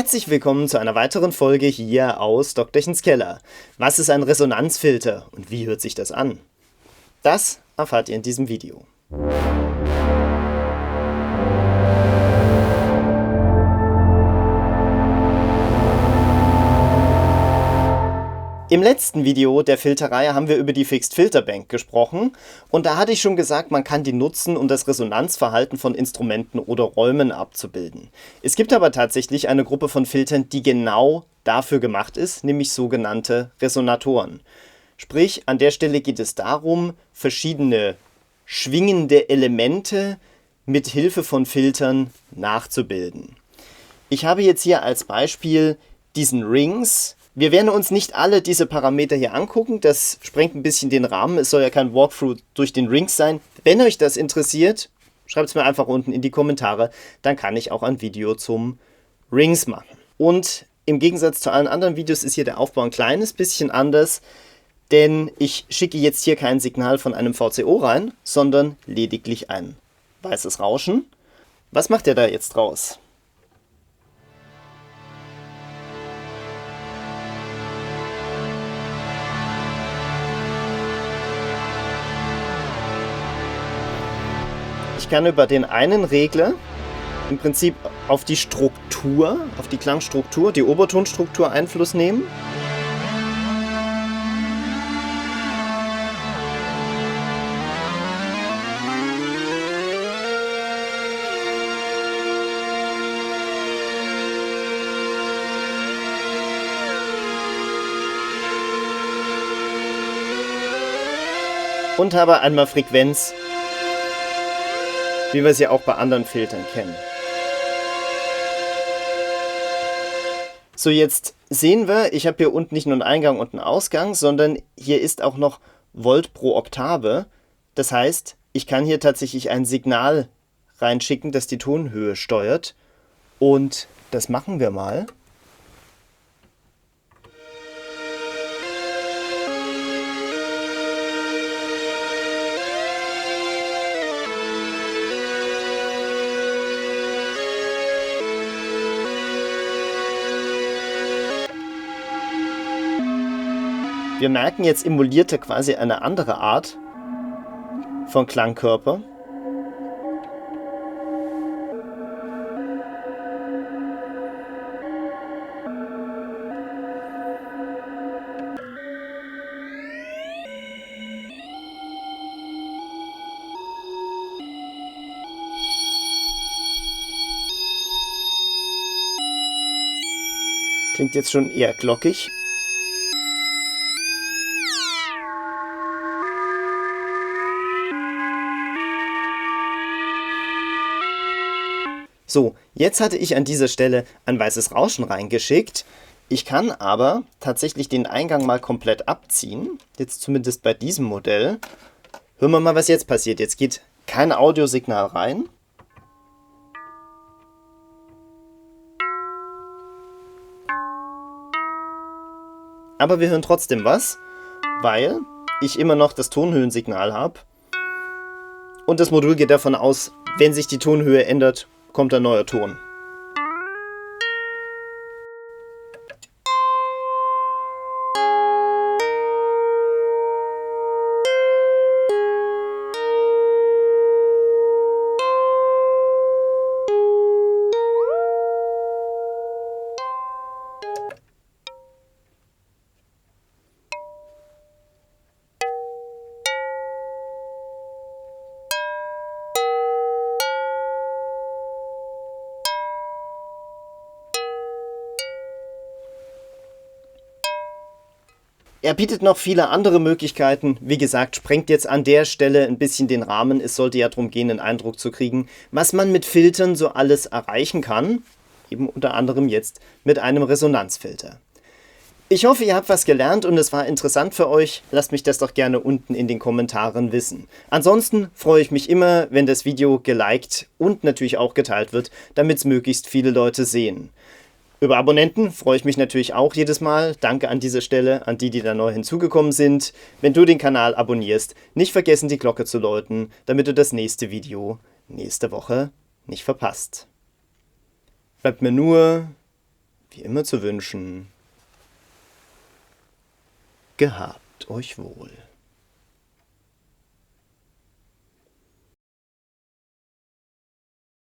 Herzlich willkommen zu einer weiteren Folge hier aus Dr.chens Keller. Was ist ein Resonanzfilter und wie hört sich das an? Das erfahrt ihr in diesem Video. Im letzten Video der Filterreihe haben wir über die Fixed Filter Bank gesprochen und da hatte ich schon gesagt, man kann die nutzen, um das Resonanzverhalten von Instrumenten oder Räumen abzubilden. Es gibt aber tatsächlich eine Gruppe von Filtern, die genau dafür gemacht ist, nämlich sogenannte Resonatoren. Sprich, an der Stelle geht es darum, verschiedene schwingende Elemente mit Hilfe von Filtern nachzubilden. Ich habe jetzt hier als Beispiel diesen Rings. Wir werden uns nicht alle diese Parameter hier angucken, das sprengt ein bisschen den Rahmen, es soll ja kein Walkthrough durch den Rings sein. Wenn euch das interessiert, schreibt es mir einfach unten in die Kommentare, dann kann ich auch ein Video zum Rings machen. Und im Gegensatz zu allen anderen Videos ist hier der Aufbau ein kleines bisschen anders, denn ich schicke jetzt hier kein Signal von einem VCO rein, sondern lediglich ein weißes Rauschen. Was macht ihr da jetzt draus? Ich kann über den einen Regler im Prinzip auf die Struktur, auf die Klangstruktur, die Obertonstruktur Einfluss nehmen. Und habe einmal Frequenz, wie wir sie auch bei anderen Filtern kennen. So, jetzt sehen wir, ich habe hier unten nicht nur einen Eingang und einen Ausgang, sondern hier ist auch noch Volt pro Oktave. Das heißt, ich kann hier tatsächlich ein Signal reinschicken, das die Tonhöhe steuert. Und das machen wir mal. Wir merken, jetzt emuliert er quasi eine andere Art von Klangkörper. Klingt jetzt schon eher glockig. So, jetzt hatte ich an dieser Stelle ein weißes Rauschen reingeschickt. Ich kann aber tatsächlich den Eingang mal komplett abziehen. Jetzt zumindest bei diesem Modell. Hören wir mal, was jetzt passiert. Jetzt geht kein Audiosignal rein. Aber wir hören trotzdem was, weil ich immer noch das Tonhöhensignal habe. Und das Modul geht davon aus, wenn sich die Tonhöhe ändert, kommt ein neuer Ton. Er bietet noch viele andere Möglichkeiten. Wie gesagt, sprengt jetzt an der Stelle ein bisschen den Rahmen. Es sollte ja darum gehen, einen Eindruck zu kriegen, was man mit Filtern so alles erreichen kann. Eben unter anderem jetzt mit einem Resonanzfilter. Ich hoffe, ihr habt was gelernt und es war interessant für euch. Lasst mich das doch gerne unten in den Kommentaren wissen. Ansonsten freue ich mich immer, wenn das Video geliked und natürlich auch geteilt wird, damit es möglichst viele Leute sehen. Über Abonnenten freue ich mich natürlich auch jedes Mal. Danke an dieser Stelle an die, die da neu hinzugekommen sind. Wenn du den Kanal abonnierst, nicht vergessen, die Glocke zu läuten, damit du das nächste Video nächste Woche nicht verpasst. Bleibt mir nur wie immer zu wünschen, gehabt euch wohl.